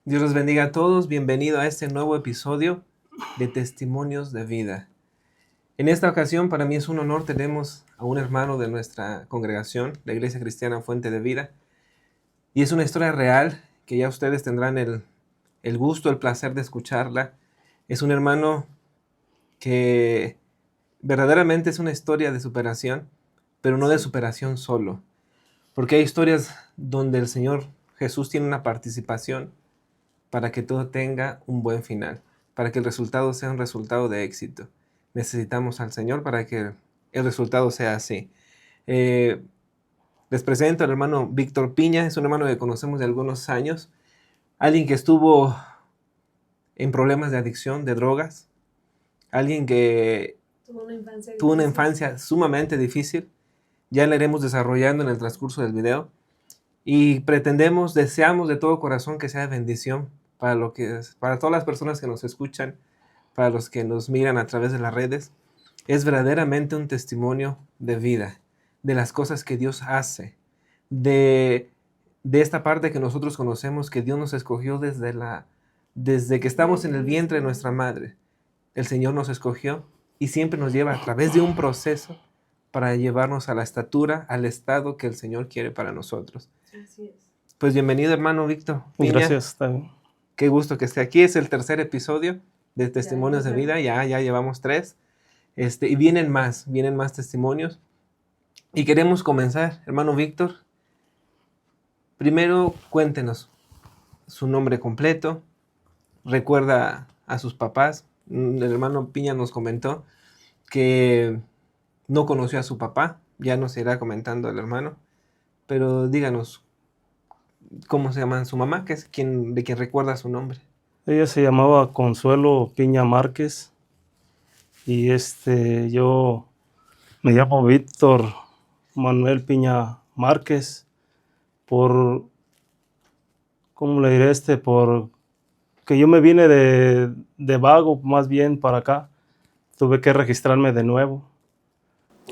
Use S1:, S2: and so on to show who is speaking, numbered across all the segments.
S1: Dios los bendiga a todos. Bienvenido a este nuevo episodio de Testimonios de Vida. En esta ocasión, para mí es un honor, tenemos a un hermano de nuestra congregación, la Iglesia Cristiana Fuente de Vida. Y es una historia real que ya ustedes tendrán el gusto, el placer de escucharla. Es un hermano que verdaderamente es una historia de superación, pero no de superación solo. Porque hay historias donde el Señor Jesús tiene una participación para que todo tenga un buen final, para que el resultado sea un resultado de éxito. Necesitamos al Señor para que el resultado sea así. Les presento al hermano Víctor Piña, es un hermano que conocemos de algunos años, alguien que estuvo en problemas de adicción, de drogas, alguien que tuvo una infancia sumamente difícil. Ya la iremos desarrollando en el transcurso del video. Y deseamos de todo corazón que sea de bendición para todas las personas que nos escuchan, para los que nos miran a través de las redes. Es verdaderamente un testimonio de vida, de las cosas que Dios hace, de esta parte que nosotros conocemos, que Dios nos escogió desde que estamos en el vientre de nuestra madre. El Señor nos escogió y siempre nos lleva a través de un proceso para llevarnos a la estatura, al estado que el Señor quiere para nosotros. Así es. Pues bienvenido, hermano Víctor Piña.
S2: Gracias, también.
S1: Qué gusto que esté aquí. Es el tercer episodio de Testimonios de Vida. Ya llevamos 3. Y vienen más testimonios. Y queremos comenzar, hermano Víctor. Primero, cuéntenos su nombre completo. Recuerda a sus papás. El hermano Piña nos comentó que no conoció a su papá. Ya nos irá comentando el hermano. Pero díganos, ¿cómo se llama su mamá? ¿Que es de quien recuerda su nombre?
S2: Ella se llamaba Consuelo Piña Márquez y yo me llamo Víctor Manuel Piña Márquez ¿cómo le diré? Por que yo me vine de vago más bien para acá. Tuve que registrarme de nuevo.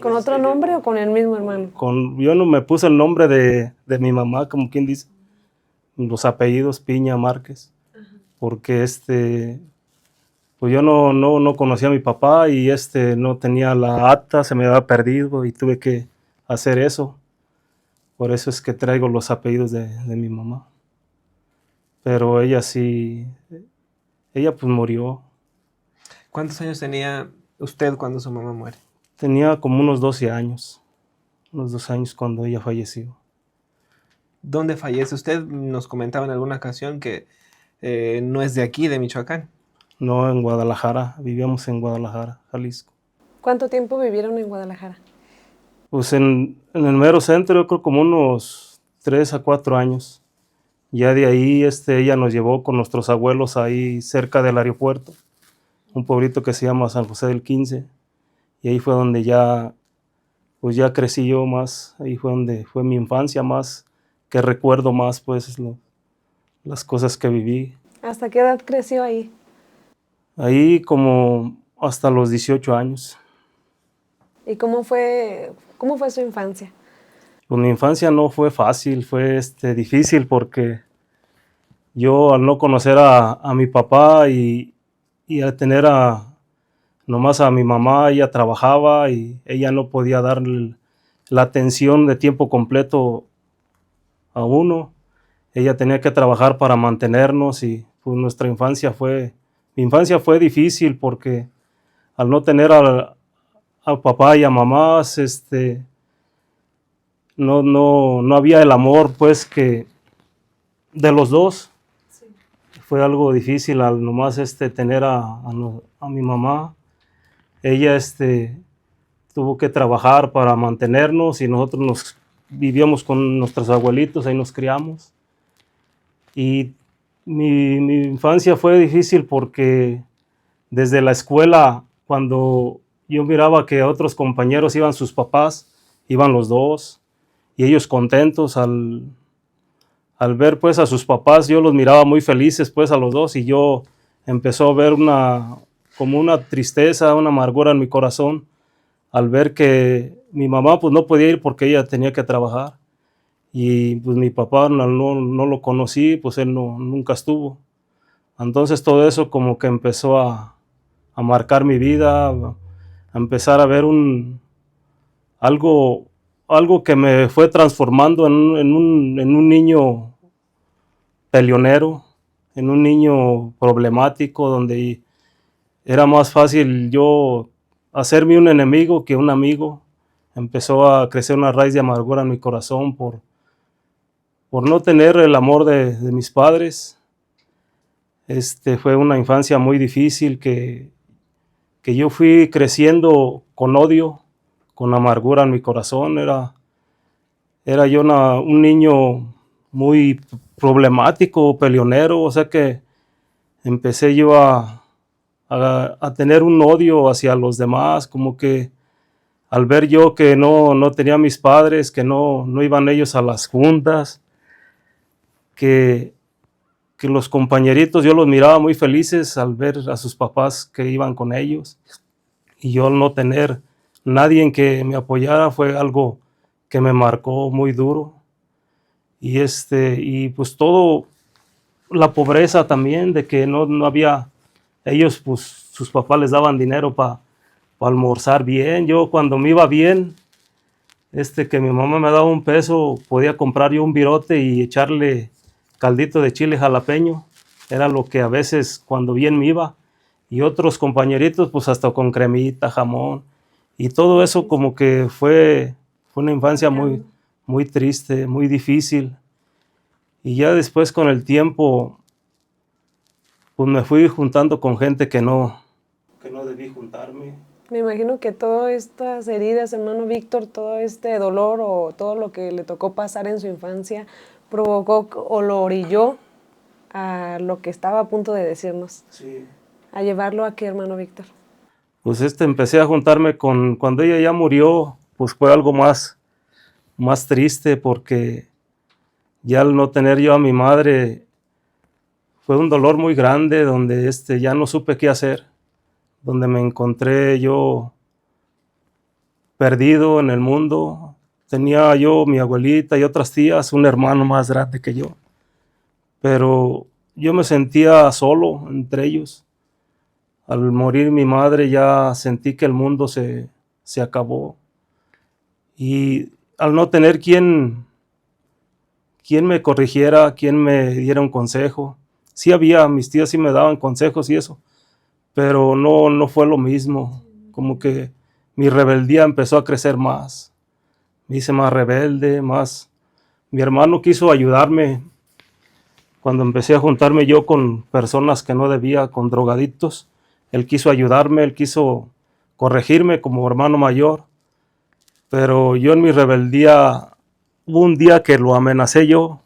S3: ¿Con otro nombre o con el mismo hermano?
S2: Yo no me puse el nombre de mi mamá, como quien dice, los apellidos Piña Márquez, porque pues yo no conocía a mi papá y no tenía la acta, se me había perdido y tuve que hacer eso. Por eso es que traigo los apellidos de mi mamá. Pero ella pues murió.
S1: ¿Cuántos años tenía usted cuando su mamá muere?
S2: Tenía como unos 12 años, unos 2 años cuando ella falleció.
S1: ¿Dónde fallece? Usted nos comentaba en alguna ocasión que no es de aquí, de Michoacán.
S2: No, en Guadalajara, vivíamos en Guadalajara, Jalisco.
S3: ¿Cuánto tiempo vivieron en Guadalajara?
S2: Pues en el mero centro, yo creo como unos 3 a 4 años. Ya de ahí ella nos llevó con nuestros abuelos ahí cerca del aeropuerto, un pueblito que se llama San José del 15. Y ahí fue donde pues ya crecí yo más, ahí fue donde fue mi infancia más, que recuerdo más pues las cosas que viví.
S3: ¿Hasta qué edad creció ahí?
S2: Ahí como hasta los 18 años.
S3: ¿Y cómo fue su infancia?
S2: Pues mi infancia no fue fácil, fue difícil porque yo al no conocer a mi papá y al tener nomás a mi mamá, ella trabajaba y ella no podía darle la atención de tiempo completo a uno. Ella tenía que trabajar para mantenernos y pues mi infancia fue difícil porque al no tener a papá y a mamás, no había el amor pues que de los dos. Sí. Fue algo difícil al nomás tener a mi mamá. Ella tuvo que trabajar para mantenernos y nosotros vivíamos con nuestros abuelitos, ahí nos criamos. Y mi infancia fue difícil porque desde la escuela, cuando yo miraba que otros compañeros iban sus papás, iban los dos, y ellos contentos al ver pues a sus papás, yo los miraba muy felices pues a los dos, y yo empezó a ver como una tristeza, una amargura en mi corazón, al ver que mi mamá pues no podía ir porque ella tenía que trabajar. Y pues mi papá no lo conocí, pues él nunca estuvo. Entonces todo eso como que empezó a marcar mi vida, a empezar a ver algo que me fue transformando en un niño peleonero, en un niño problemático, donde era más fácil yo hacerme un enemigo que un amigo. Empezó a crecer una raíz de amargura en mi corazón por no tener el amor de mis padres. Fue una infancia muy difícil que yo fui creciendo con odio, con amargura en mi corazón. Era yo un niño muy problemático, peleonero, o sea que empecé yo a tener un odio hacia los demás, como que al ver yo que no tenía mis padres, que no iban ellos a las juntas, que los compañeritos yo los miraba muy felices al ver a sus papás que iban con ellos, y yo al no tener nadie en que me apoyara fue algo que me marcó muy duro. Y pues todo, la pobreza también, de que no había, ellos pues sus papás les daban dinero para almorzar bien. Yo cuando me iba bien, que mi mamá me daba $1, podía comprar yo un virote y echarle caldito de chile jalapeño. Era lo que a veces cuando bien me iba. Y otros compañeritos pues hasta con cremita, jamón. Y todo eso como que fue una infancia muy, muy triste, muy difícil. Y ya después con el tiempo pues me fui juntando con gente que no debí juntarme.
S3: Me imagino que todas estas heridas, hermano Víctor, todo este dolor o todo lo que le tocó pasar en su infancia provocó o lo orilló a lo que estaba a punto de decirnos.
S2: Sí.
S3: ¿A llevarlo a qué, hermano Víctor?
S2: Pues empecé a juntarme cuando ella ya murió, pues fue algo más triste, porque ya al no tener yo a mi madre fue un dolor muy grande, donde ya no supe qué hacer, donde me encontré yo perdido en el mundo. Tenía yo mi abuelita y otras tías, un hermano más grande que yo, pero yo me sentía solo entre ellos. Al morir mi madre ya sentí que el mundo se acabó, y al no tener quien me corrigiera, quien me diera un consejo. Sí había, mis tías sí me daban consejos y eso, pero no fue lo mismo. Como que mi rebeldía empezó a crecer más. Me hice más rebelde, más. Mi hermano quiso ayudarme cuando empecé a juntarme yo con personas que no debía, con drogadictos. Él quiso ayudarme, él quiso corregirme como hermano mayor, pero yo en mi rebeldía, hubo un día que lo amenacé yo,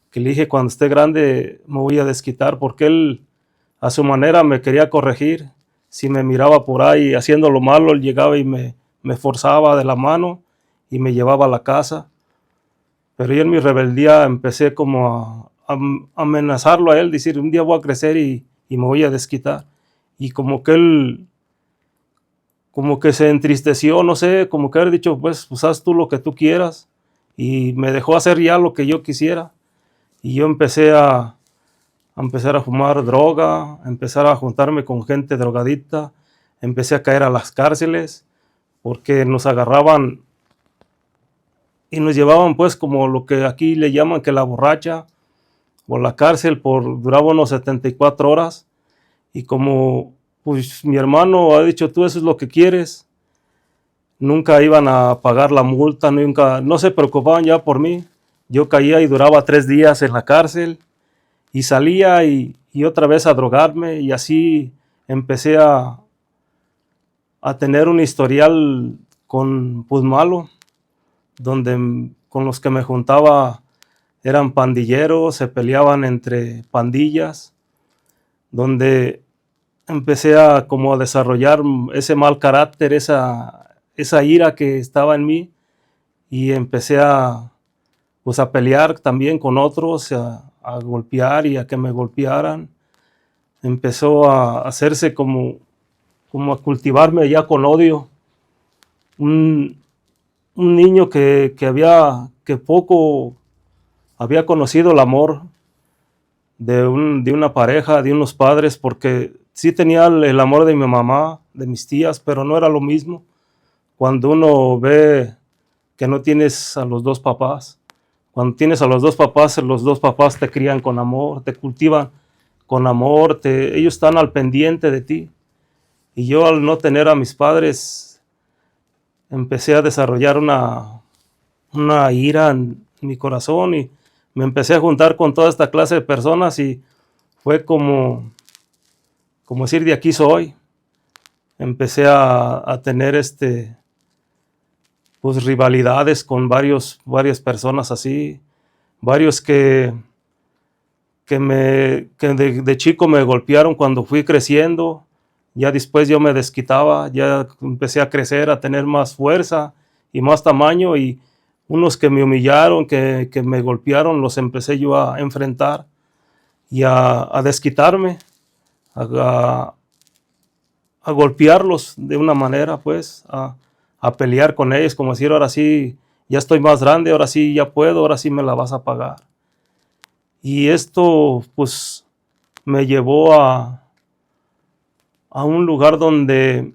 S2: que le dije, cuando esté grande me voy a desquitar, porque él a su manera me quería corregir. Si me miraba por ahí haciendo lo malo, él llegaba y me forzaba de la mano y me llevaba a la casa. Pero yo en mi rebeldía empecé como a amenazarlo a él, decir, un día voy a crecer y me voy a desquitar. Y como que él, como que se entristeció, no sé, como que haber dicho, pues haz tú lo que tú quieras. Y me dejó hacer ya lo que yo quisiera. Y yo empecé a empezar a fumar droga, a empezar a juntarme con gente drogadicta. Empecé a caer a las cárceles porque nos agarraban y nos llevaban pues como lo que aquí le llaman que la borracha, o la cárcel, duraba unos 74 horas. Y como pues mi hermano ha dicho, tú eso es lo que quieres, nunca iban a pagar la multa, no se preocupaban ya por mí. Yo caía y duraba 3 días en la cárcel y salía y otra vez a drogarme, y así empecé a tener un historial pues malo, donde con los que me juntaba eran pandilleros, se peleaban entre pandillas, donde empecé a desarrollar ese mal carácter, esa ira que estaba en mí, y empecé a pelear también con otros, a golpear y a que me golpearan. Empezó a hacerse como a cultivarme ya con odio. Un niño que poco había conocido el amor, de una pareja, de unos padres, porque sí tenía el amor de mi mamá, de mis tías, pero no era lo mismo cuando uno ve que no tienes a los dos papás. Cuando tienes a los dos papás te crían con amor, te cultivan con amor, ellos están al pendiente de ti. Y yo, al no tener a mis padres, empecé a desarrollar una ira en mi corazón y me empecé a juntar con toda esta clase de personas y fue como decir, de aquí soy. Empecé a tener pues rivalidades con varias personas así, varios que de chico me golpearon cuando fui creciendo. Ya después yo me desquitaba, ya empecé a crecer, a tener más fuerza y más tamaño, y unos que me humillaron, que me golpearon, los empecé yo a enfrentar y a desquitarme, a golpearlos de una manera, pues, a pelear con ellos, como decir, ahora sí, ya estoy más grande, ahora sí ya puedo, ahora sí me la vas a pagar. Y esto, pues, me llevó a un lugar donde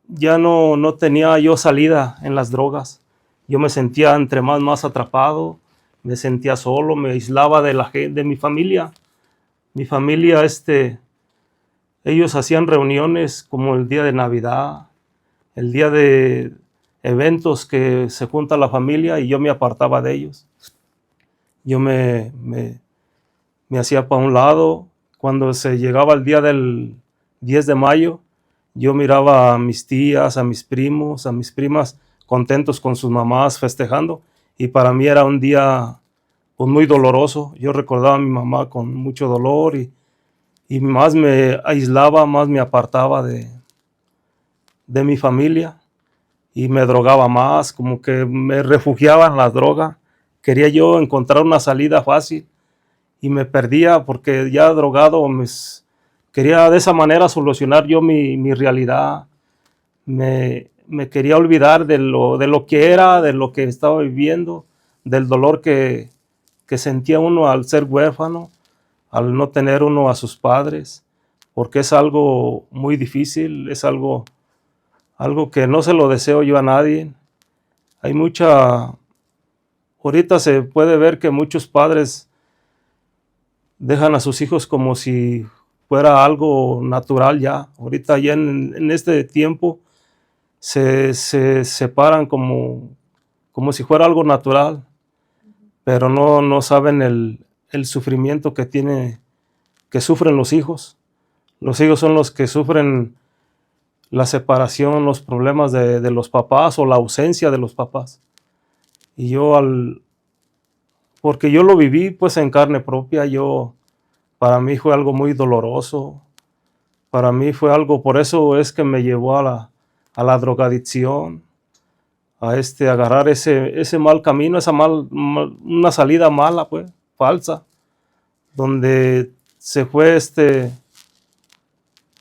S2: ya no tenía yo salida en las drogas. Yo me sentía entre más atrapado, me sentía solo, me aislaba de mi familia. Mi familia, ellos hacían reuniones como el día de Navidad, el día de eventos que se junta la familia, y yo me apartaba de ellos. Yo me hacía para un lado. Cuando se llegaba el día del 10 de mayo, yo miraba a mis tías, a mis primos, a mis primas contentos con sus mamás festejando, y para mí era un día pues muy doloroso. Yo recordaba a mi mamá con mucho dolor y más me aislaba, más me apartaba de mi familia y me drogaba más, como que me refugiaba en la droga. Quería yo encontrar una salida fácil y me perdía porque ya drogado quería de esa manera solucionar yo mi realidad. Me quería olvidar de lo que era, de lo que estaba viviendo, del dolor que sentía uno al ser huérfano, al no tener uno a sus padres, porque es algo muy difícil, es algo que no se lo deseo yo a nadie. Ahorita se puede ver que muchos padres dejan a sus hijos como si fuera algo natural ya. Ahorita ya en este tiempo se separan como si fuera algo natural, pero no saben el sufrimiento que sufren los hijos. Los hijos son los que sufren la separación, los problemas de los papás o la ausencia de los papás. Y porque yo lo viví pues en carne propia, para mí fue algo muy doloroso. Para mí fue algo, por eso es que me llevó a la drogadicción, a agarrar ese mal camino, una salida mala, pues, falsa, donde se fue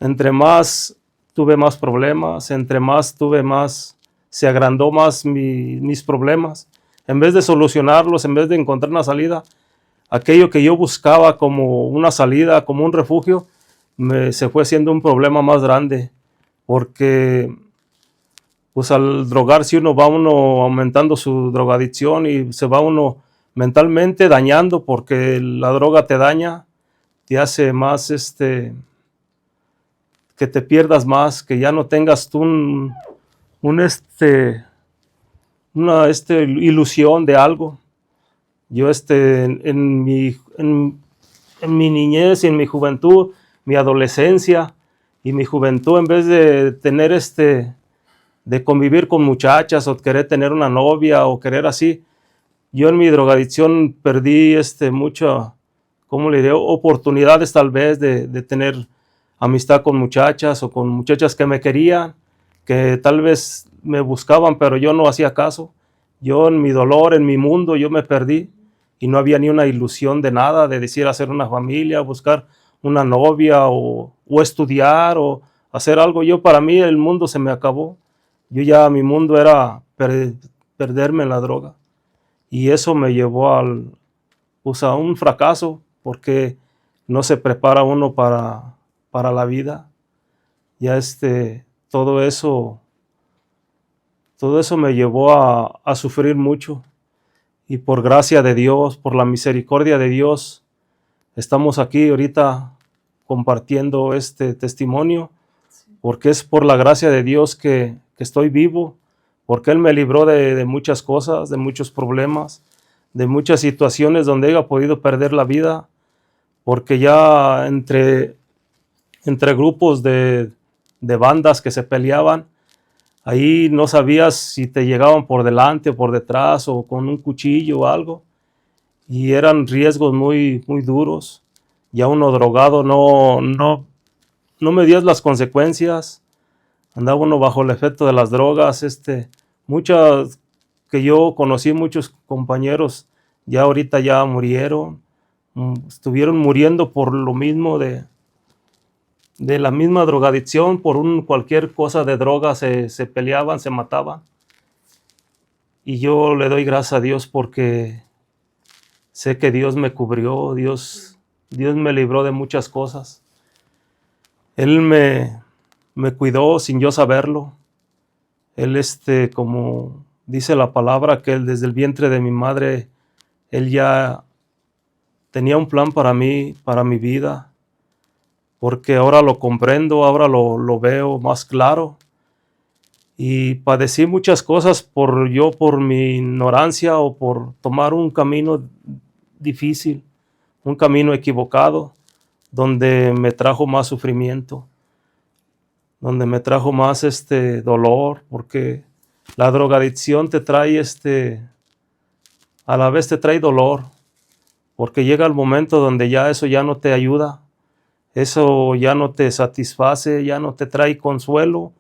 S2: entre más tuve más problemas, entre más tuve más, se agrandó más mis problemas. En vez de solucionarlos, en vez de encontrar una salida, aquello que yo buscaba como una salida, como un refugio, se fue haciendo un problema más grande, porque pues al drogarse uno va aumentando su drogadicción y se va uno mentalmente dañando, porque la droga te daña, te hace más que te pierdas más, que ya no tengas tú una ilusión de algo. Yo en mi niñez y en mi juventud, mi adolescencia y mi juventud, en vez de tener de convivir con muchachas o querer tener una novia o querer así, yo en mi drogadicción perdí muchas, ¿cómo le diré?, oportunidades tal vez de tener amistad con muchachas o con muchachas que me querían, que tal vez me buscaban, pero yo no hacía caso. Yo en mi dolor, en mi mundo, yo me perdí y no había ni una ilusión de nada, de decir hacer una familia, buscar una novia o estudiar o hacer algo. Para mí el mundo se me acabó. Mi mundo era perderme en la droga. Y eso me llevó a un fracaso, porque no se prepara uno para la vida. Ya todo eso me llevó a sufrir mucho. Y por gracia de Dios, por la misericordia de Dios, estamos aquí ahorita compartiendo este testimonio, porque es por la gracia de Dios que estoy vivo, porque Él me libró de muchas cosas, de muchos problemas, de muchas situaciones donde he podido perder la vida, porque ya entre grupos de bandas que se peleaban, ahí no sabías si te llegaban por delante o por detrás o con un cuchillo o algo, y eran riesgos muy, muy duros. Ya uno drogado no medías las consecuencias, andaba uno bajo el efecto de las drogas. Muchas que yo conocí, muchos compañeros ya ahorita ya murieron, estuvieron muriendo por lo mismo de la misma drogadicción, por cualquier cosa de droga se peleaban, se mataban. Y yo le doy gracias a Dios porque sé que Dios me cubrió, Dios me libró de muchas cosas. Él me cuidó sin yo saberlo. Él, como dice la palabra, que él desde el vientre de mi madre, Él ya tenía un plan para mí, para mi vida, porque ahora lo comprendo, ahora lo veo más claro. Y padecí muchas cosas por mi ignorancia o por tomar un camino difícil, un camino equivocado, donde me trajo más sufrimiento, donde me trajo más dolor, porque la drogadicción te trae a la vez te trae dolor, porque llega el momento donde ya eso ya no te ayuda, eso ya no te satisface, ya no te trae consuelo,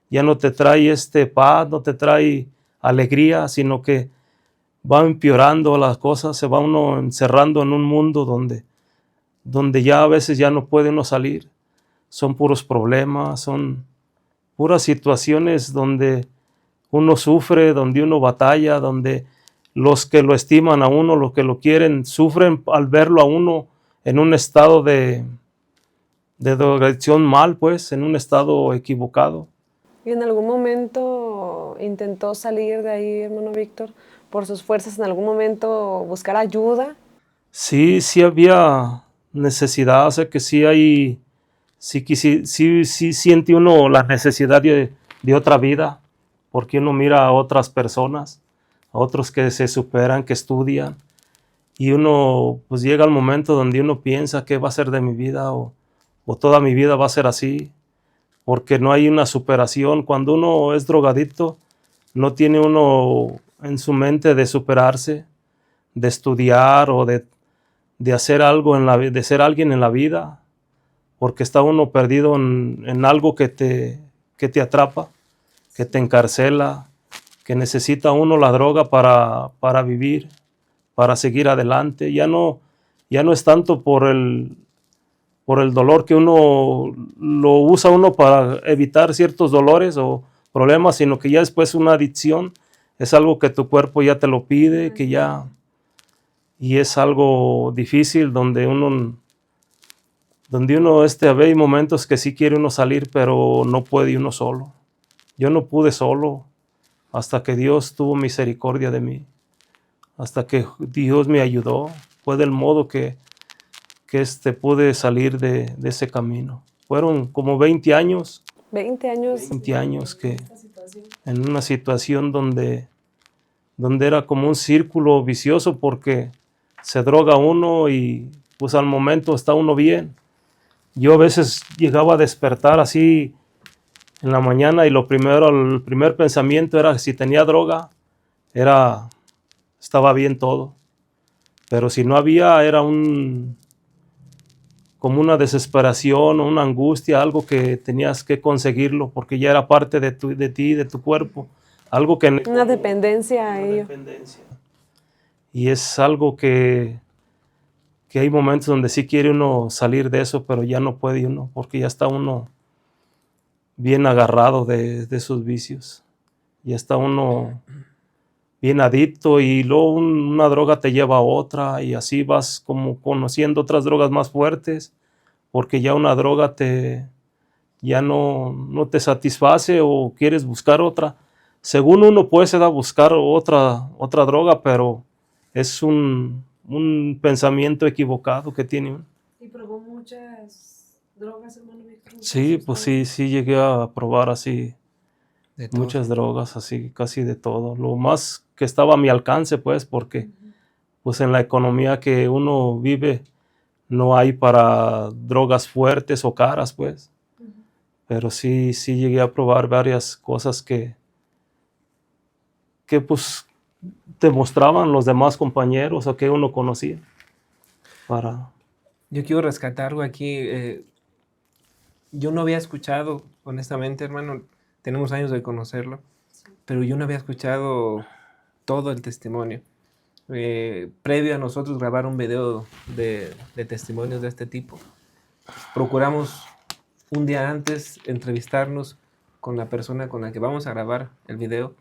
S2: ya no te trae paz, no te trae alegría, sino que va empeorando las cosas, se va uno encerrando en un mundo donde ya a veces ya no puede uno salir. Son puros problemas, son puras situaciones donde uno sufre, donde uno batalla, donde los que lo estiman a uno, los que lo quieren, sufren al verlo a uno en un estado de drogadicción mal, pues, en un estado equivocado.
S3: ¿Y en algún momento intentó salir de ahí, hermano Víctor, por sus fuerzas, en algún momento buscar ayuda?
S2: Sí había necesidad, o sea que sí siente uno la necesidad de otra vida, porque uno mira a otras personas, a otros que se superan, que estudian, y uno pues llega al momento donde uno piensa qué va a ser de mi vida o toda mi vida va a ser así, porque no hay una superación. Cuando uno es drogadicto, no tiene uno en su mente de superarse, de estudiar o de hacer algo de ser alguien en la vida, porque está uno perdido en algo que te atrapa, que te encarcela, que necesita uno la droga para vivir, para seguir adelante. Ya no es tanto por el dolor que uno lo usa uno para evitar ciertos dolores o problemas, sino que ya después una adicción es algo que tu cuerpo ya te lo pide, y es algo difícil donde uno hay momentos que sí quiere uno salir, pero no puede uno solo. Yo no pude solo hasta que Dios tuvo misericordia de mí, hasta que Dios me ayudó. Fue del modo que pude salir de ese camino. Fueron como 20 años.
S3: 20 años.
S2: 20 años que en una situación donde era como un círculo vicioso, porque se droga uno y pues al momento está uno bien. Yo a veces llegaba a despertar así en la mañana y el primer pensamiento era si tenía droga, estaba bien todo. Pero si no había, era como una desesperación o una angustia, algo que tenías que conseguirlo porque ya era parte de ti, de tu cuerpo. Algo que
S3: una dependencia a ello.
S2: Dependencia. Y es algo que hay momentos donde sí quiere uno salir de eso, pero ya no puede uno, porque ya está uno bien agarrado de sus vicios. Ya está uno bien adicto, y luego una droga te lleva a otra, y así vas como conociendo otras drogas más fuertes, porque ya una droga ya no te satisface o quieres buscar otra. Según uno puede ser a buscar otra droga, pero es un pensamiento equivocado que tiene uno.
S3: ¿Y probó muchas drogas, hermano Víctor?
S2: Sí, pues sí llegué a probar así
S1: De todo.
S2: muchas drogas, así casi de todo. Lo más que estaba a mi alcance, pues, porque pues en la economía que uno vive no hay para drogas fuertes o caras, pues. Pero sí llegué a probar varias cosas que pues te mostraban los demás compañeros o que uno conocía.
S1: Yo quiero rescatar algo aquí. Yo no había escuchado, honestamente, hermano, tenemos años de conocerlo, pero yo no había escuchado todo el testimonio. Previo a nosotros grabar un video de testimonios de este tipo, procuramos un día antes entrevistarnos con la persona con la que vamos a grabar el video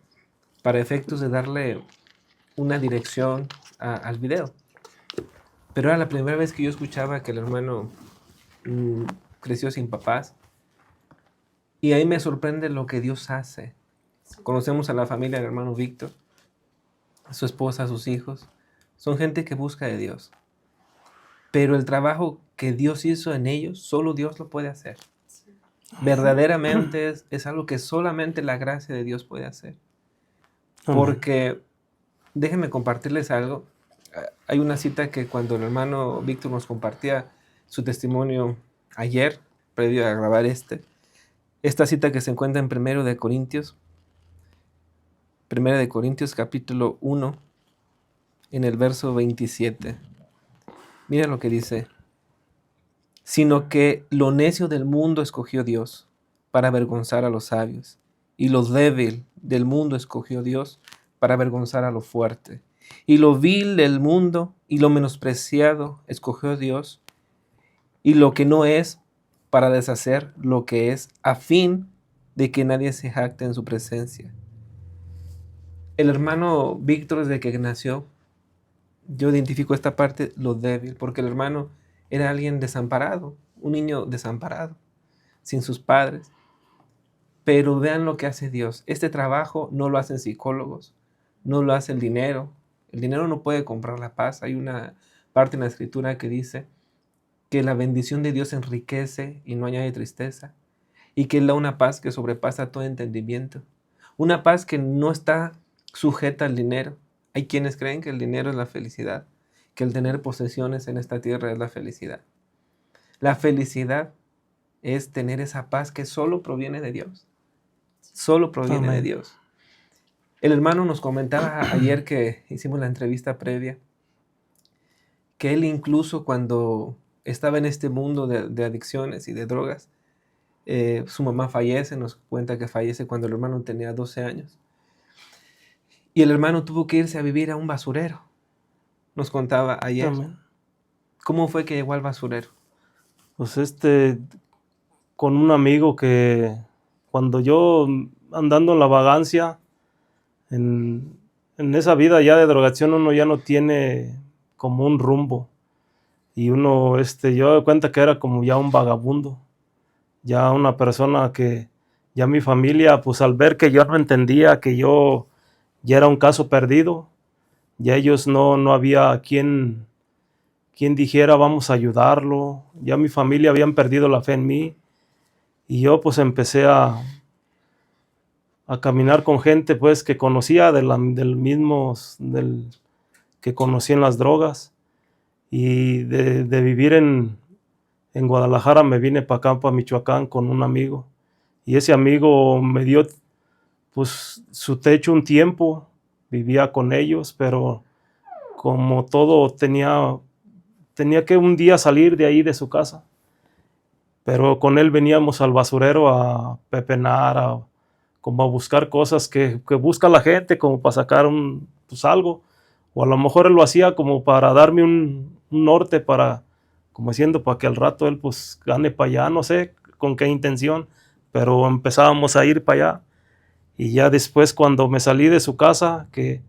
S1: para efectos de darle una dirección al video. Pero era la primera vez que yo escuchaba que el hermano creció sin papás. Y ahí me sorprende lo que Dios hace. Conocemos a la familia del hermano Víctor, a su esposa, a sus hijos. Son gente que busca de Dios. Pero el trabajo que Dios hizo en ellos, solo Dios lo puede hacer. Verdaderamente es algo que solamente la gracia de Dios puede hacer. Porque, déjenme compartirles algo. Hay una cita que cuando el hermano Víctor nos compartía su testimonio ayer, previo a grabar esta cita que se encuentra en 1 de Corintios capítulo 1, en el verso 27. Mira lo que dice. Sino que lo necio del mundo escogió Dios para avergonzar a los sabios, y lo débil del mundo escogió Dios para avergonzar a lo fuerte. Y lo vil del mundo y lo menospreciado escogió Dios, y lo que no es, para deshacer lo que es, a fin de que nadie se jacte en su presencia. El hermano Víctor, desde que nació, yo identifico esta parte, lo débil, porque el hermano era alguien desamparado, un niño desamparado, sin sus padres. Pero vean lo que hace Dios. Este trabajo no lo hacen psicólogos, no lo hace el dinero. El dinero no puede comprar la paz. Hay una parte en la Escritura que dice que la bendición de Dios enriquece y no añade tristeza, y que Él da una paz que sobrepasa todo entendimiento. Una paz que no está sujeta al dinero. Hay quienes creen que el dinero es la felicidad, que el tener posesiones en esta tierra es la felicidad. La felicidad es tener esa paz que solo proviene de Dios. Solo proviene
S2: Amén.
S1: de Dios. El hermano nos comentaba ayer que hicimos la entrevista previa, que él incluso cuando estaba en este mundo de adicciones y de drogas, su mamá fallece, nos cuenta que fallece cuando el hermano tenía 12 años. Y el hermano tuvo que irse a vivir a un basurero. Nos contaba ayer.
S2: Amén.
S1: ¿Cómo fue que llegó al basurero?
S2: Pues con un amigo que cuando yo andando en la vagancia, en esa vida ya de drogación, uno ya no tiene como un rumbo. Y uno, yo me doy cuenta que era como ya un vagabundo, ya una persona que, ya mi familia, pues al ver que yo no entendía, que yo ya era un caso perdido, ya ellos no había quien dijera vamos a ayudarlo, ya mi familia habían perdido la fe en mí, y yo pues empecé a caminar con gente pues que conocía que conocí en las drogas, y de vivir en Guadalajara me vine para acá, para Michoacán, con un amigo, y ese amigo me dio pues su techo un tiempo, vivía con ellos, pero como todo tenía que un día salir de ahí de su casa, pero con él veníamos al basurero a pepenar, como a buscar cosas que busca la gente, como para sacar pues algo, o a lo mejor él lo hacía como para darme un norte, como diciendo, para que al rato él pues gane para allá, no sé con qué intención, pero empezábamos a ir para allá. Y ya después, cuando me salí de su casa, que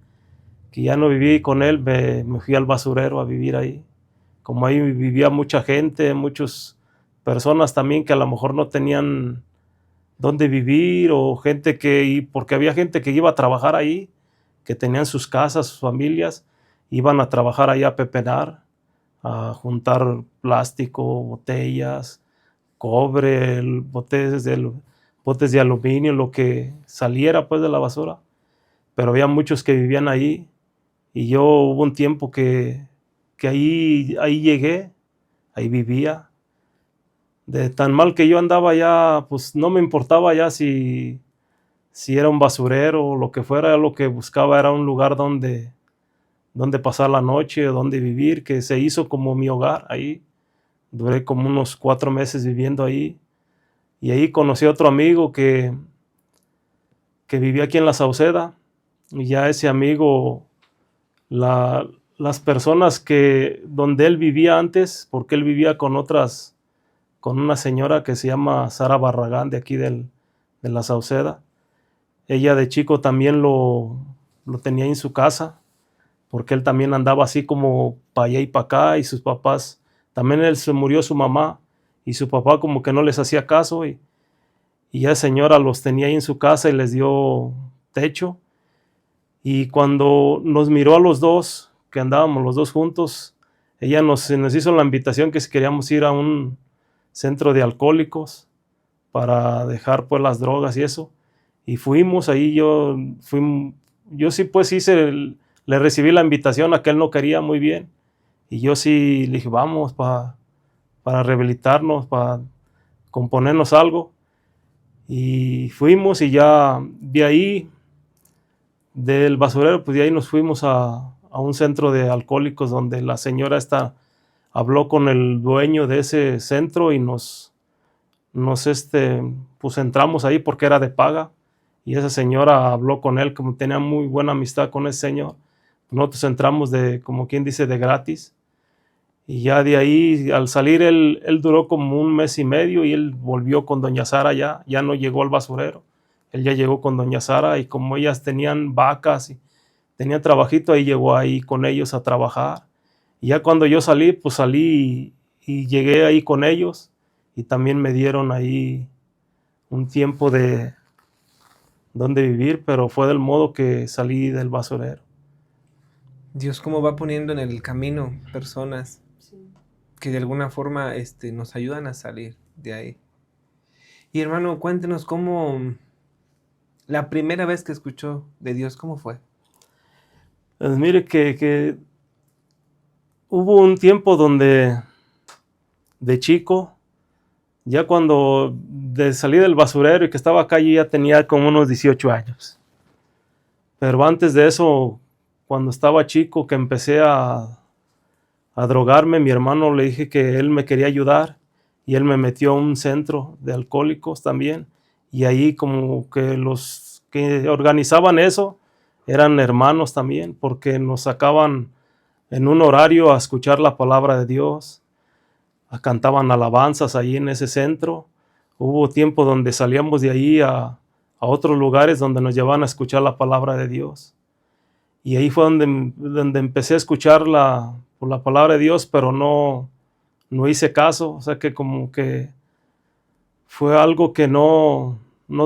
S2: que ya no viví con él, me fui al basurero a vivir ahí. Como ahí vivía mucha gente, muchas personas también que a lo mejor no tenían dónde vivir, o gente porque había gente que iba a trabajar ahí, que tenían sus casas, sus familias, iban a trabajar ahí a pepenar, a juntar plástico, botellas, cobre, botes de aluminio, lo que saliera pues de la basura. Pero había muchos que vivían ahí, y yo hubo un tiempo que ahí llegué, ahí vivía. De tan mal que yo andaba ya, pues no me importaba ya si era un basurero o lo que fuera. Lo que buscaba era un lugar donde pasar la noche, donde vivir, que se hizo como mi hogar ahí. Duré como unos 4 meses viviendo ahí, y ahí conocí a otro amigo que vivía aquí en La Sauceda, y ya ese amigo, las personas donde él vivía antes, porque él vivía con una señora que se llama Sara Barragán, de aquí de La Sauceda. Ella de chico también lo tenía en su casa, porque él también andaba así como para allá y para acá, y sus papás, también se murió su mamá, y su papá como que no les hacía caso, y ya señora los tenía ahí en su casa y les dio techo. Y cuando nos miró a los dos, que andábamos los dos juntos, ella nos hizo la invitación que si queríamos ir a un centro de alcohólicos para dejar pues las drogas y eso. Y fuimos ahí, yo sí pues le recibí la invitación, a que él no quería muy bien. Y yo sí le dije, vamos para rehabilitarnos, para componernos algo. Y fuimos, y ya de ahí, del basurero, pues de ahí nos fuimos a un centro de alcohólicos, donde la señora habló con el dueño de ese centro, y pues entramos ahí porque era de paga, y esa señora habló con él, como tenía muy buena amistad con ese señor. Nosotros entramos como quien dice, de gratis. Y ya de ahí, al salir, él duró como 1 mes y medio, y él volvió con doña Sara, ya no llegó al basurero. Él ya llegó con doña Sara, y como ellas tenían vacas y tenían trabajito, ahí llegó ahí con ellos a trabajar. Y ya cuando yo salí, pues salí y llegué ahí con ellos, y también me dieron ahí un tiempo de donde vivir, pero fue del modo que salí del basurero.
S1: Dios cómo va poniendo en el camino personas que de alguna forma nos ayudan a salir de ahí. Y hermano, cuéntenos cómo la primera vez que escuchó de Dios, ¿cómo fue?
S2: Pues mire que hubo un tiempo donde de chico, ya cuando salí del basurero y que estaba acá, yo ya tenía como unos 18 años. Pero antes de eso, cuando estaba chico, que empecé a drogarme, mi hermano, le dije que él me quería ayudar, y él me metió a un centro de alcohólicos también. Y ahí como que los que organizaban eso eran hermanos también, porque nos sacaban en un horario a escuchar la palabra de Dios, cantaban alabanzas ahí en ese centro. Hubo tiempo donde salíamos de ahí a otros lugares donde nos llevaban a escuchar la palabra de Dios. Y ahí fue donde empecé a escuchar la palabra de Dios, pero no hice caso. O sea que como que fue algo que no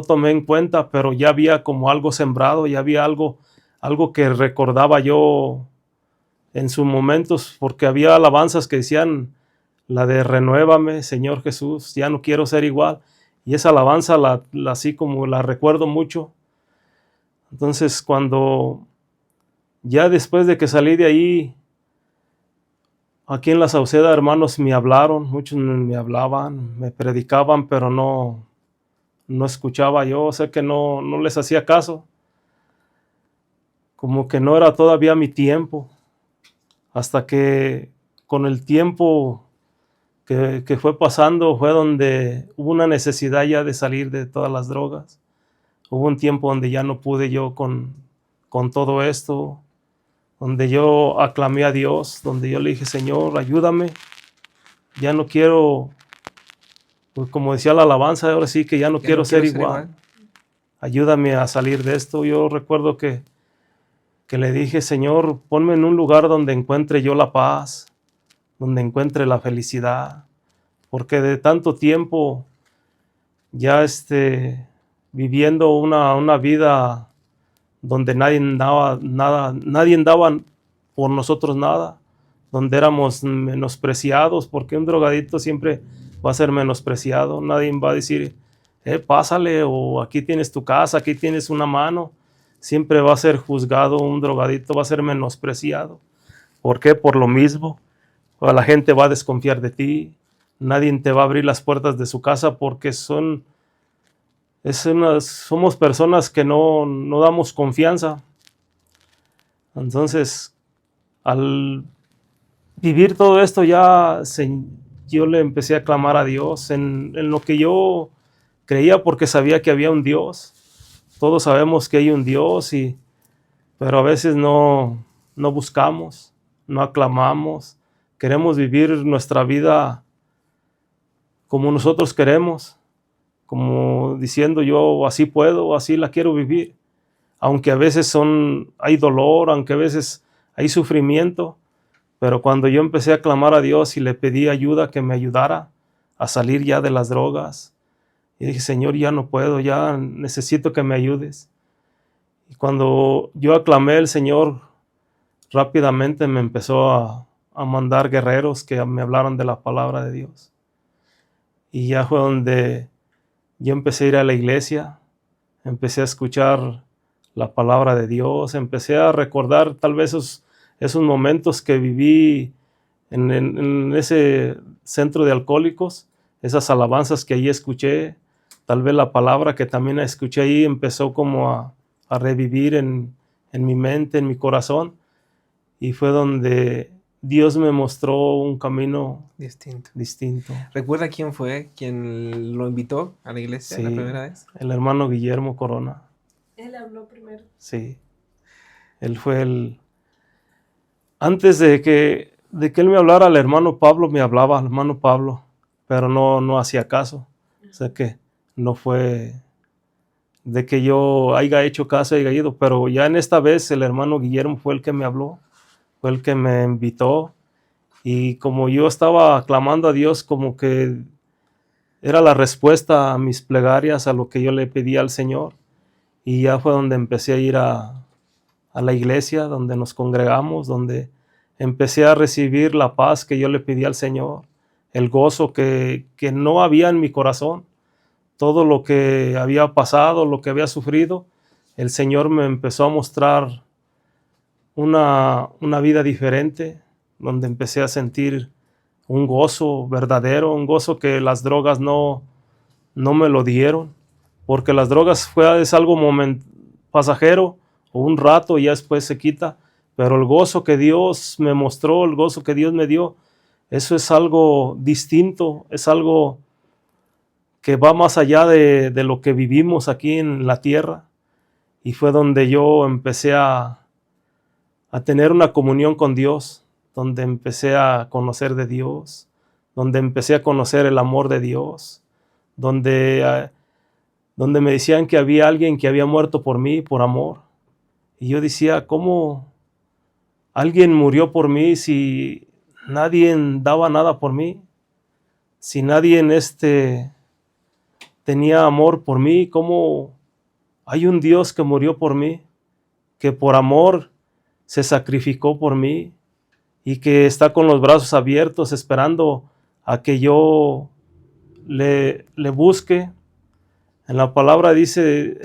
S2: tomé en cuenta, pero ya había como algo sembrado, ya había algo que recordaba yo en sus momentos, porque había alabanzas que decían, la de renuévame, Señor Jesús, ya no quiero ser igual. Y esa alabanza así como la recuerdo mucho. Entonces ya después de que salí de ahí, aquí en La Sauceda, hermanos me hablaron, muchos me hablaban, me predicaban, pero no escuchaba yo, o sea que no les hacía caso. Como que no era todavía mi tiempo, hasta que con el tiempo que fue pasando, fue donde hubo una necesidad ya de salir de todas las drogas. Hubo un tiempo donde ya no pude yo con todo esto, donde yo aclamé a Dios, donde yo le dije, Señor, ayúdame, ya no quiero, pues como decía la alabanza, ahora sí que ya no quiero ser igual. Ayúdame a salir de esto. Yo recuerdo que que le dije, Señor, ponme en un lugar donde encuentre yo la paz, donde encuentre la felicidad, porque de tanto tiempo ya viviendo una vida donde nadie daba por nosotros nada, donde éramos menospreciados, porque un drogadicto siempre va a ser menospreciado. Nadie va a decir, pásale, o aquí tienes tu casa, aquí tienes una mano. Siempre va a ser juzgado, un drogadicto va a ser menospreciado. ¿Por qué? Por lo mismo. La gente va a desconfiar de ti. Nadie te va a abrir las puertas de su casa porque somos personas que no damos confianza. Entonces, al vivir todo esto yo le empecé a clamar a Dios en lo que yo creía, porque sabía que había un Dios. Todos sabemos que hay un Dios, pero a veces no buscamos, no aclamamos. Queremos vivir nuestra vida como nosotros queremos, como diciendo yo así puedo, así la quiero vivir. Aunque a veces hay dolor, aunque a veces hay sufrimiento, pero cuando yo empecé a clamar a Dios y le pedí ayuda, que me ayudara a salir ya de las drogas, y dije, Señor, ya no puedo, ya necesito que me ayudes. Y cuando yo aclamé, el Señor rápidamente me empezó a mandar guerreros que me hablaron de la palabra de Dios. Y ya fue donde yo empecé a ir a la iglesia, empecé a escuchar la palabra de Dios, empecé a recordar tal vez esos momentos que viví en ese centro de alcohólicos, esas alabanzas que allí escuché, tal vez la palabra que también escuché ahí empezó como a revivir en mi mente, en mi corazón, y fue donde Dios me mostró un camino distinto.
S1: ¿Recuerda quién fue quien lo invitó a la iglesia la primera vez?
S2: El hermano Guillermo Corona.
S3: Él habló primero.
S2: Sí, él fue antes de que él me hablara, el hermano Pablo me hablaba, el hermano Pablo, pero no hacía caso. O sea que no fue de que yo haya hecho caso, haya ido, pero ya en esta vez el hermano Guillermo fue el que me habló, fue el que me invitó, y como yo estaba clamando a Dios, como que era la respuesta a mis plegarias, a lo que yo le pedía al Señor, y ya fue donde empecé a ir a la iglesia, donde nos congregamos, donde empecé a recibir la paz que yo le pedí al Señor, el gozo que no había en mi corazón. Todo lo que había pasado, lo que había sufrido, el Señor me empezó a mostrar una vida diferente, donde empecé a sentir un gozo verdadero, un gozo que las drogas no me lo dieron, porque las drogas es algo pasajero, o un rato y ya después se quita, pero el gozo que Dios me mostró, el gozo que Dios me dio, eso es algo distinto, es algo que va más allá de lo que vivimos aquí en la tierra. Y fue donde yo empecé a tener una comunión con Dios, donde empecé a conocer de Dios, donde empecé a conocer el amor de Dios, donde me decían que había alguien que había muerto por mí, por amor. Y yo decía, ¿cómo alguien murió por mí si nadie daba nada por mí? Si nadie tenía amor por mí, ¿cómo hay un Dios que murió por mí, que por amor se sacrificó por mí y que está con los brazos abiertos esperando a que yo le busque? En la palabra dice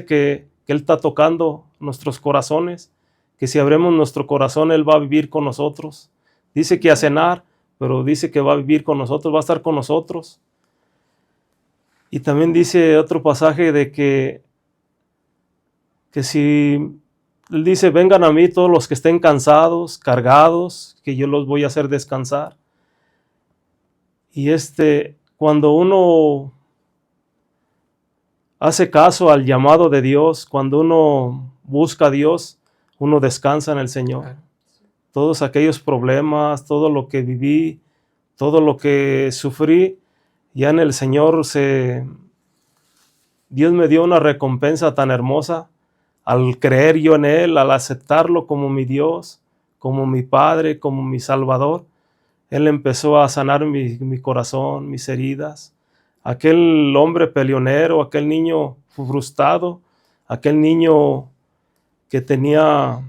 S2: que Él está tocando nuestros corazones, que si abrimos nuestro corazón, Él va a vivir con nosotros. Dice que a cenar, pero dice que va a vivir con nosotros, va a estar con nosotros. Y también dice otro pasaje de que si Él dice, vengan a mí todos los que estén cansados, cargados, que yo los voy a hacer descansar. Y cuando uno hace caso al llamado de Dios, cuando uno busca a Dios, uno descansa en el Señor. Todos aquellos problemas, todo lo que viví, todo lo que sufrí, ya en el Señor Dios me dio una recompensa tan hermosa al creer yo en Él, al aceptarlo como mi Dios, como mi Padre, como mi Salvador, Él empezó a sanar mi corazón, mis heridas. Aquel hombre peleonero, aquel niño frustrado, aquel niño que tenía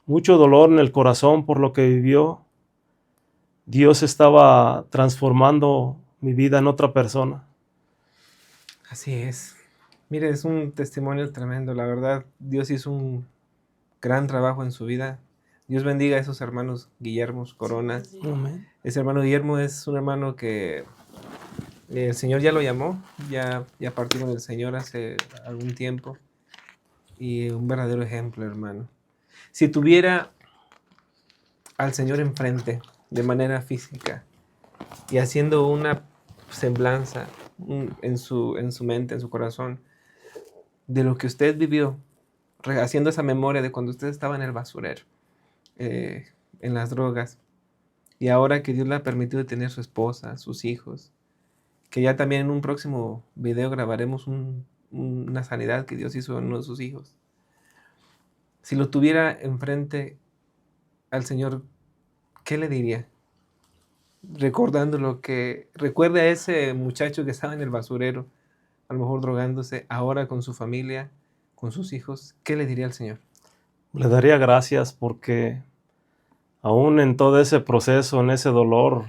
S2: mucho dolor en el corazón por lo que vivió, Dios estaba transformando mi vida en otra persona.
S1: Así es. Mire, es un testimonio tremendo. La verdad, Dios hizo un gran trabajo en su vida. Dios bendiga a esos hermanos Guillermo Corona.
S2: Amén.
S1: Ese hermano Guillermo es un hermano que el Señor ya lo llamó, ya partió con el Señor hace algún tiempo. Y un verdadero ejemplo, hermano. Si tuviera al Señor enfrente de manera física y haciendo una semblanza en su mente, en su corazón, de lo que usted vivió, haciendo esa memoria de cuando usted estaba en el basurero, en las drogas, y ahora que Dios le ha permitido tener su esposa, sus hijos, que ya también en un próximo video grabaremos una sanidad que Dios hizo en uno de sus hijos. Si lo tuviera enfrente al Señor, ¿qué le diría? Recordando lo que... Recuerde a ese muchacho que estaba en el basurero, a lo mejor drogándose, ahora con su familia, con sus hijos, ¿qué le diría al Señor?
S2: Le daría gracias porque aún en todo ese proceso, en ese dolor,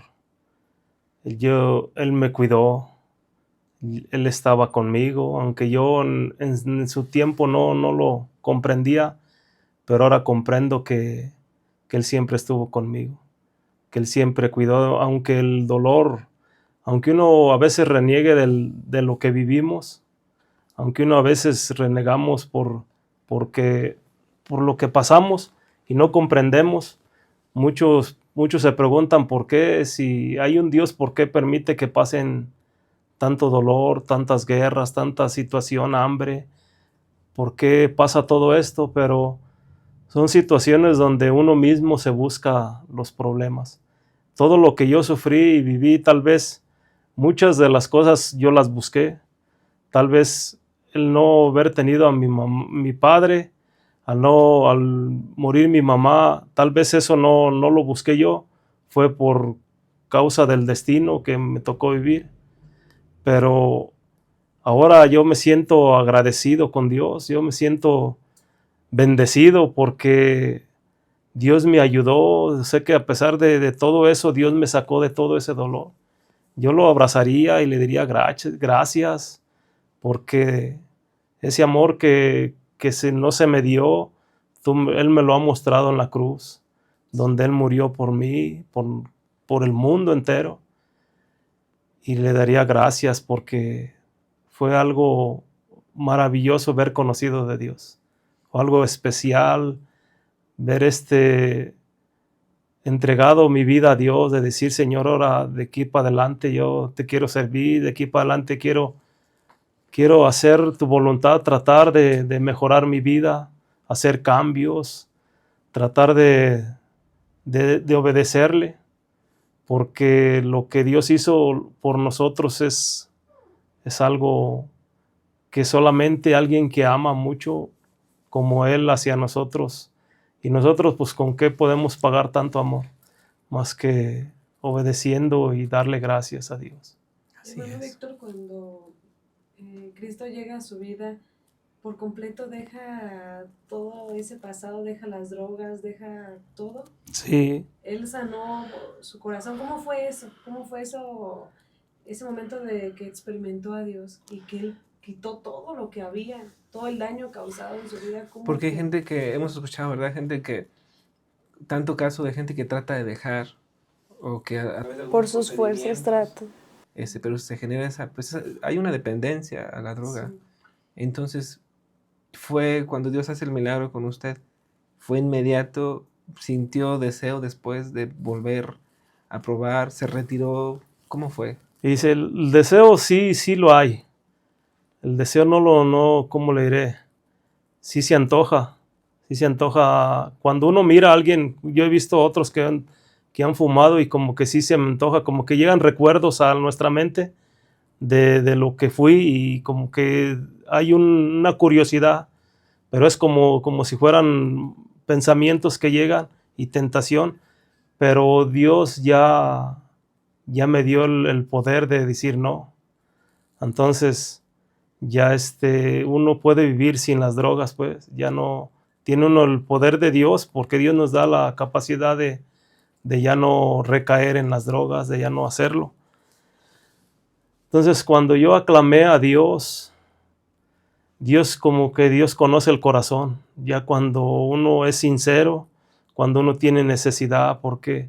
S2: Él me cuidó, Él estaba conmigo, aunque yo en su tiempo no lo comprendía, pero ahora comprendo que Él siempre estuvo conmigo, que Él siempre cuidó, aunque el dolor, aunque uno a veces reniegue de lo que vivimos, aunque uno a veces renegamos por lo que pasamos y no comprendemos. Muchos se preguntan por qué, si hay un Dios, ¿por qué permite que pasen tanto dolor, tantas guerras, tanta situación, hambre? ¿Por qué pasa todo esto? Pero son situaciones donde uno mismo se busca los problemas. Todo lo que yo sufrí y viví, tal vez muchas de las cosas yo las busqué. Tal vez el no haber tenido a mi padre, al morir mi mamá, tal vez eso no lo busqué yo, fue por causa del destino que me tocó vivir. Pero ahora yo me siento agradecido con Dios, yo me siento bendecido porque Dios me ayudó. Sé que a pesar de todo eso, Dios me sacó de todo ese dolor. Yo lo abrazaría y le diría gracias, porque ese amor que no se me dio, Él me lo ha mostrado en la cruz, donde Él murió por mí, por el mundo entero. Y le daría gracias porque fue algo maravilloso ver conocido de Dios, o algo especial, ver entregado mi vida a Dios, de decir, Señor, ahora de aquí para adelante yo te quiero servir, de aquí para adelante quiero hacer tu voluntad, tratar de mejorar mi vida, hacer cambios, tratar de obedecerle, porque lo que Dios hizo por nosotros es algo que solamente alguien que ama mucho como Él hacia nosotros, y nosotros pues con qué podemos pagar tanto amor, más que obedeciendo y darle gracias a Dios.
S3: Así es. Víctor, cuando Cristo llega a su vida, por completo deja todo ese pasado, deja las drogas, deja todo.
S2: Sí.
S3: Él sanó su corazón. ¿Cómo fue eso? ¿Cómo fue eso, ese momento de que experimentó a Dios y que Él quitó todo lo que había, todo el daño causado en su vida?
S1: Porque hay gente que, hemos escuchado, ¿verdad? Gente que, tanto caso de gente que trata de dejar, o que
S3: por sus fuerzas trata.
S1: Pero se genera hay una dependencia a la droga. Sí. Entonces, fue cuando Dios hace el milagro con usted, fue inmediato, sintió deseo después de volver a probar, se retiró, ¿cómo fue?
S2: Y dice, el deseo sí lo hay. El deseo no, ¿cómo le diré? Sí se antoja. Cuando uno mira a alguien, yo he visto otros que han fumado y como que sí se me antoja, como que llegan recuerdos a nuestra mente de lo que fui, y como que hay una curiosidad pero es como si fueran pensamientos que llegan y tentación, pero Dios ya me dio el poder de decir no. Entonces ya uno puede vivir sin las drogas, pues ya no tiene uno el poder de Dios, porque Dios nos da la capacidad de ya no recaer en las drogas, de ya no hacerlo. Entonces cuando yo aclamé a Dios, como que Dios conoce el corazón, ya cuando uno es sincero, cuando uno tiene necesidad, porque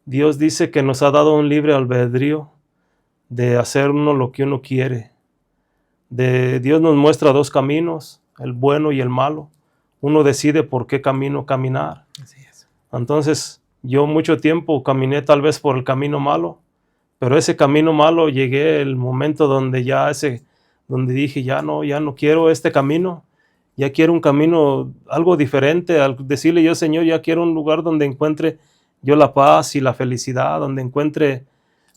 S2: Dios dice que nos ha dado un libre albedrío de hacer uno lo que uno quiere. Dios nos muestra dos caminos, el bueno y el malo. Uno decide por qué camino caminar.
S1: Así es.
S2: Entonces, yo mucho tiempo caminé tal vez por el camino malo, pero ese camino malo llegué el momento donde donde dije, ya no quiero este camino, ya quiero un camino, algo diferente, al decirle yo, Señor, ya quiero un lugar donde encuentre yo la paz y la felicidad, donde encuentre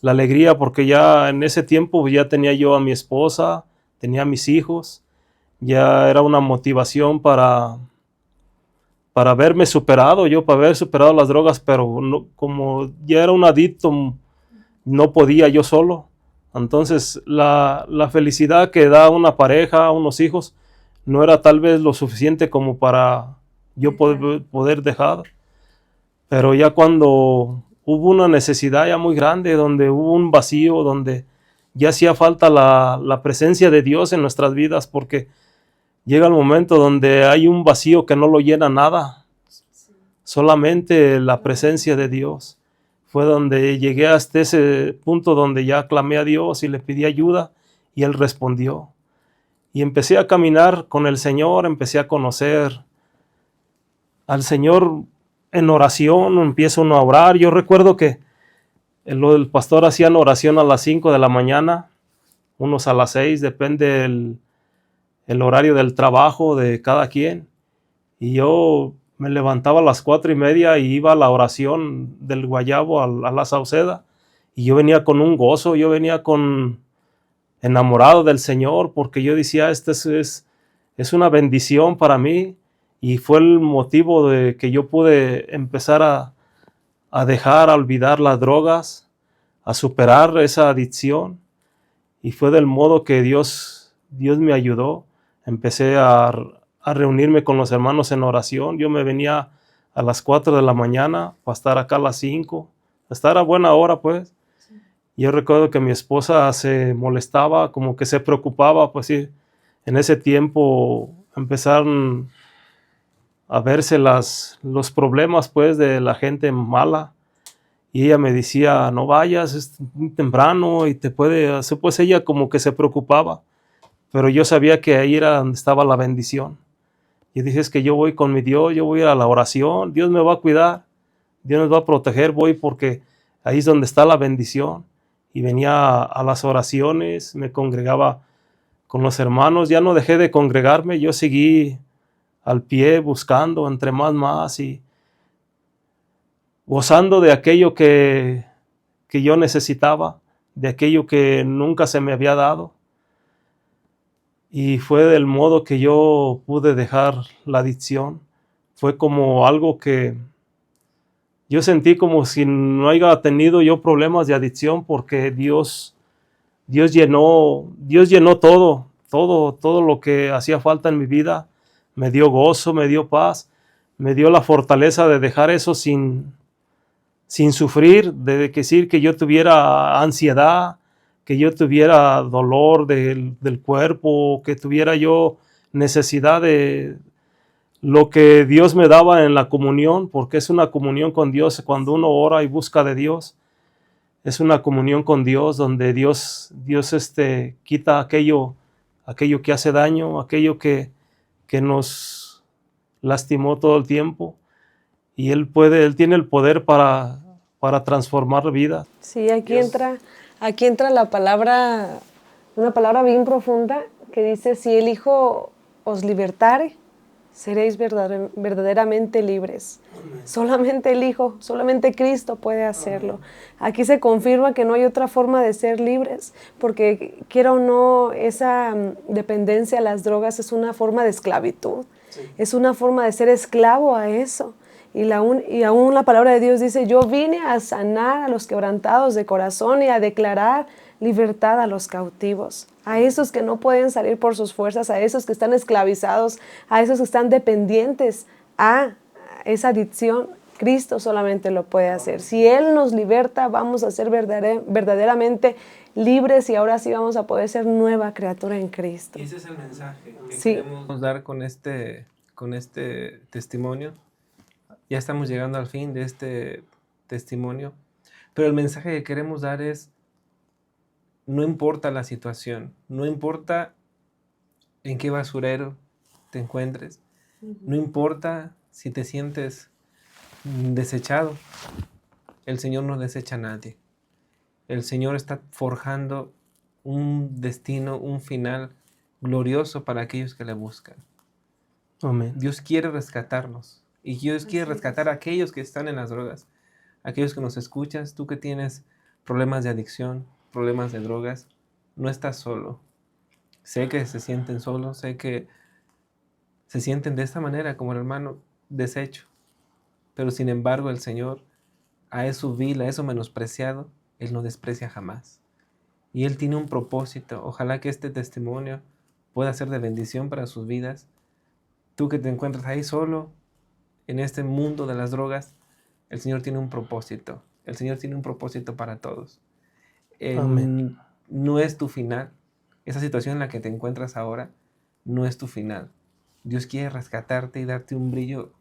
S2: la alegría, porque ya en ese tiempo ya tenía yo a mi esposa, tenía a mis hijos, ya era una motivación para verme superado, para haber superado las drogas, pero no, como ya era un adicto, no podía yo solo. Entonces la felicidad que da una pareja, unos hijos, no era tal vez lo suficiente como para yo poder dejar. Pero ya cuando hubo una necesidad ya muy grande, donde hubo un vacío, donde ya hacía falta la presencia de Dios en nuestras vidas, porque llega el momento donde hay un vacío que no lo llena nada, solamente la presencia de Dios. Fue donde llegué hasta ese punto donde ya clamé a Dios y le pedí ayuda y Él respondió. Y empecé a caminar con el Señor, empecé a conocer al Señor en oración, empiezo uno a orar. Yo recuerdo que el pastor hacía oración a las 5 de la mañana, unos a las 6, depende el horario del trabajo de cada quien. Y yo me levantaba a las 4:30 y iba a la oración del Guayabo a la Sauceda. Y yo venía con un gozo, yo venía enamorado del Señor, porque yo decía, es una bendición para mí. Y fue el motivo de que yo pude empezar a dejar, a olvidar las drogas, a superar esa adicción. Y fue del modo que Dios me ayudó. Empecé a reunirme con los hermanos en oración. Yo me venía a las 4 de la mañana para estar acá a las 5, estar a buena hora, pues. Sí. Yo recuerdo que mi esposa se molestaba, como que se preocupaba, pues sí. En ese tiempo empezaron a verse los problemas, pues, de la gente mala. Y ella me decía, no vayas, es muy temprano y te puede hacer, pues ella como que se preocupaba. Pero yo sabía que ahí era donde estaba la bendición. Y dije, es que yo voy con mi Dios, yo voy a la oración, Dios me va a cuidar, Dios nos va a proteger, voy porque ahí es donde está la bendición. Y venía a las oraciones, me congregaba con los hermanos, ya no dejé de congregarme, yo seguí al pie buscando entre más y gozando de aquello que yo necesitaba, de aquello que nunca se me había dado. Y fue del modo que yo pude dejar la adicción. Fue como algo que yo sentí como si no haya tenido yo problemas de adicción, porque Dios llenó todo lo que hacía falta en mi vida. Me dio gozo, me dio paz, me dio la fortaleza de dejar eso sin sufrir, de decir que yo tuviera ansiedad, que yo tuviera dolor del cuerpo, que tuviera yo necesidad de lo que Dios me daba en la comunión, porque es una comunión con Dios. Cuando uno ora y busca de Dios, es una comunión con Dios, donde Dios quita aquello que hace daño, aquello que nos lastimó todo el tiempo, y Él tiene el poder para transformar vida.
S3: Sí, aquí entra la palabra, una palabra bien profunda que dice, si el Hijo os libertare, seréis verdaderamente libres. Solamente el Hijo, solamente Cristo puede hacerlo. Aquí se confirma que no hay otra forma de ser libres, porque quiera o no, esa dependencia a las drogas es una forma de esclavitud. Es una forma de ser esclavo a eso. Y aún la palabra de Dios dice, yo vine a sanar a los quebrantados de corazón y a declarar libertad a los cautivos, a esos que no pueden salir por sus fuerzas, a esos que están esclavizados, a esos que están dependientes a esa adicción. Cristo solamente lo puede hacer. Si Él nos liberta, vamos a ser verdaderamente libres y ahora sí vamos a poder ser nueva criatura en Cristo.
S1: Y ese es el mensaje que queremos dar con este testimonio. Ya estamos llegando al fin de este testimonio, pero el mensaje que queremos dar es, no importa la situación, no importa en qué basurero te encuentres, no importa si te sientes desechado, el Señor no desecha a nadie. El Señor está forjando un destino, un final glorioso para aquellos que le buscan.
S2: Amén.
S1: Dios quiere rescatarnos. Y Dios quiere rescatar a aquellos que están en las drogas, aquellos que nos escuchas, tú que tienes problemas de adicción, problemas de drogas, no estás solo. Sé que se sienten solos, sé que se sienten de esta manera como el hermano deshecho, pero sin embargo el Señor a eso vil, a eso menospreciado, Él no desprecia jamás. Y Él tiene un propósito. Ojalá que este testimonio pueda ser de bendición para sus vidas. Tú que te encuentras ahí solo, en este mundo de las drogas, el Señor tiene un propósito. El Señor tiene un propósito para todos.
S2: Amén.
S1: No es tu final. Esa situación en la que te encuentras ahora no es tu final. Dios quiere rescatarte y darte un brillo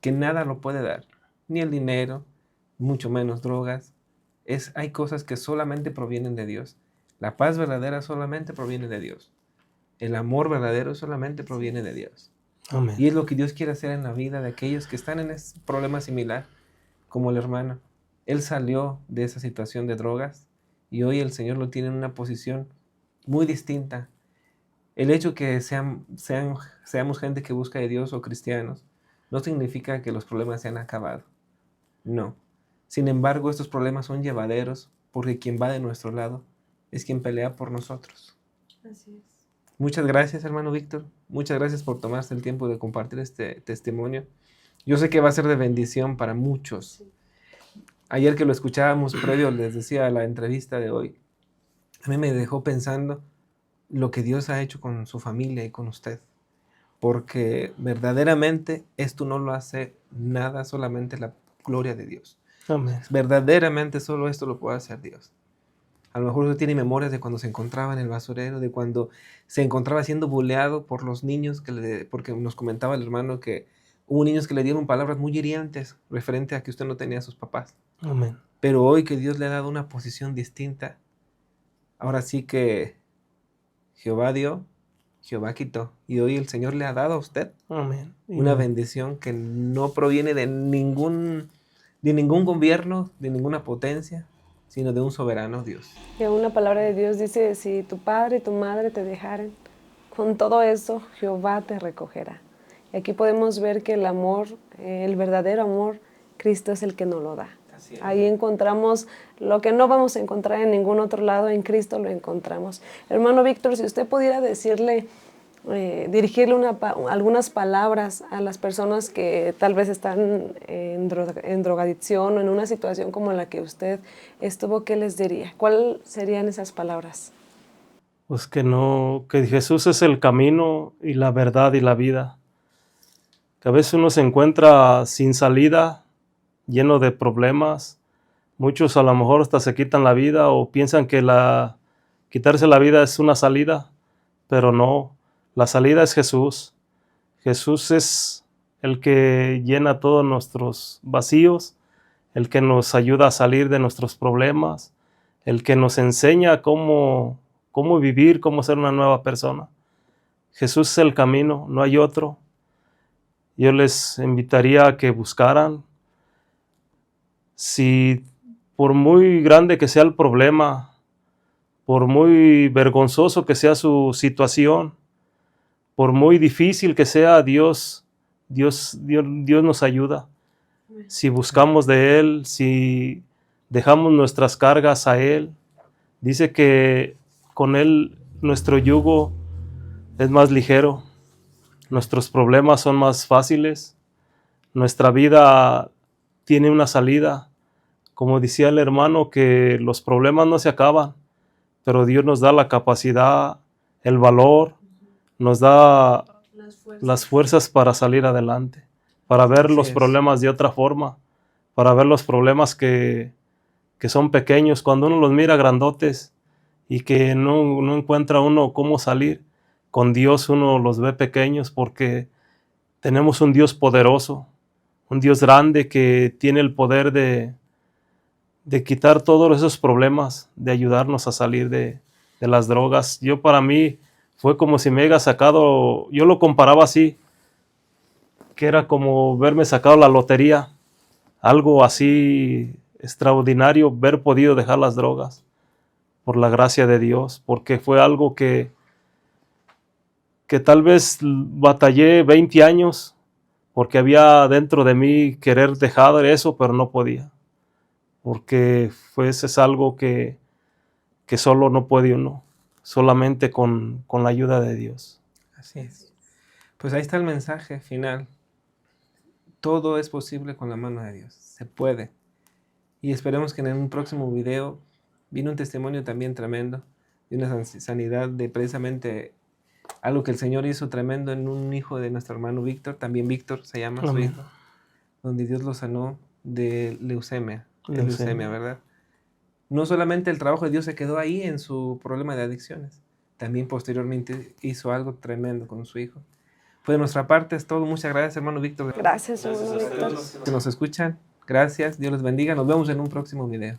S1: que nada lo puede dar. Ni el dinero, mucho menos drogas. Hay cosas que solamente provienen de Dios. La paz verdadera solamente proviene de Dios. El amor verdadero solamente proviene de Dios.
S2: Amén.
S1: Y es lo que Dios quiere hacer en la vida de aquellos que están en ese problema similar, como el hermano. Él salió de esa situación de drogas y hoy el Señor lo tiene en una posición muy distinta. El hecho que seamos gente que busca de Dios o cristianos no significa que los problemas se han acabado. No. Sin embargo, estos problemas son llevaderos porque quien va de nuestro lado es quien pelea por nosotros.
S3: Así es.
S1: Muchas gracias, hermano Víctor. Muchas gracias por tomarse el tiempo de compartir este testimonio. Yo sé que va a ser de bendición para muchos. Sí. Ayer que lo escuchábamos previo, les decía la entrevista de hoy, a mí me dejó pensando lo que Dios ha hecho con su familia y con usted. Porque verdaderamente esto no lo hace nada, solamente la gloria de Dios.
S2: Amén.
S1: Verdaderamente solo esto lo puede hacer Dios. A lo mejor usted tiene memorias de cuando se encontraba en el basurero, de cuando se encontraba siendo buleado por los niños, porque nos comentaba el hermano que hubo niños que le dieron palabras muy hirientes referente a que usted no tenía a sus papás.
S2: Amén.
S1: Pero hoy que Dios le ha dado una posición distinta, ahora sí que Jehová dio, Jehová quitó. Y hoy el Señor le ha dado a usted
S2: Amén.
S1: Una bendición que no proviene de ningún gobierno, de ninguna potencia, sino de un soberano Dios.
S3: Y aún la palabra de Dios dice, si tu padre y tu madre te dejaren, con todo eso Jehová te recogerá. Y aquí podemos ver que el amor, el verdadero amor, Cristo es el que nos lo da. Ahí encontramos lo que no vamos a encontrar en ningún otro lado, en Cristo lo encontramos. Hermano Víctor, si usted pudiera decirle, dirigirle algunas palabras a las personas que tal vez están en drogadicción o en una situación como la que usted estuvo, ¿qué les diría? ¿Cuáles serían esas palabras?
S2: Pues que Jesús es el camino y la verdad y la vida. Que a veces uno se encuentra sin salida, lleno de problemas. Muchos a lo mejor hasta se quitan la vida o piensan que quitarse la vida es una salida, pero no. La salida es Jesús. Jesús es el que llena todos nuestros vacíos, el que nos ayuda a salir de nuestros problemas, el que nos enseña cómo vivir, cómo ser una nueva persona. Jesús es el camino, no hay otro. Yo les invitaría a que buscaran. Si por muy grande que sea el problema, por muy vergonzoso que sea su situación, por muy difícil que sea, Dios nos ayuda. Si buscamos de Él, si dejamos nuestras cargas a Él, dice que con Él nuestro yugo es más ligero. nuestros problemas son más fáciles, nuestra vida tiene una salida. Como decía el hermano, que los problemas no se acaban, pero Dios nos da la capacidad, el valor, nos da las fuerzas para salir adelante, para ver
S1: Así
S2: los
S1: es.
S2: problemas de otra forma, para ver los problemas que son pequeños. Cuando uno los mira grandotes y que no encuentra uno cómo salir, con Dios uno los ve pequeños, porque tenemos un Dios poderoso, un Dios grande que tiene el poder de quitar todos esos problemas, de ayudarnos a salir de las drogas. Para mí fue como si me haya sacado, yo lo comparaba así, que era como verme sacado la lotería, algo así extraordinario, haber podido dejar las drogas por la gracia de Dios, porque fue algo que tal vez batallé 20 años, porque había dentro de mí querer dejar eso, pero no podía, porque es algo que solo no puede uno, solamente con la ayuda de Dios.
S1: Así es. Pues ahí está el mensaje final. Todo es posible con la mano de Dios. Se puede. Y esperemos que en un próximo video viene un testimonio también tremendo de una sanidad, de precisamente algo que el Señor hizo tremendo en un hijo de nuestro hermano Víctor. También Víctor se llama su hijo, donde Dios lo sanó de leucemia. De leucemia, ¿verdad? No solamente el trabajo de Dios se quedó ahí en su problema de adicciones, también posteriormente hizo algo tremendo con su hijo. Pues de nuestra parte es todo. Muchas gracias, hermano Víctor.
S3: Gracias, hermano Víctor.
S1: Que nos escuchan. Gracias. Dios les bendiga. Nos vemos en un próximo video.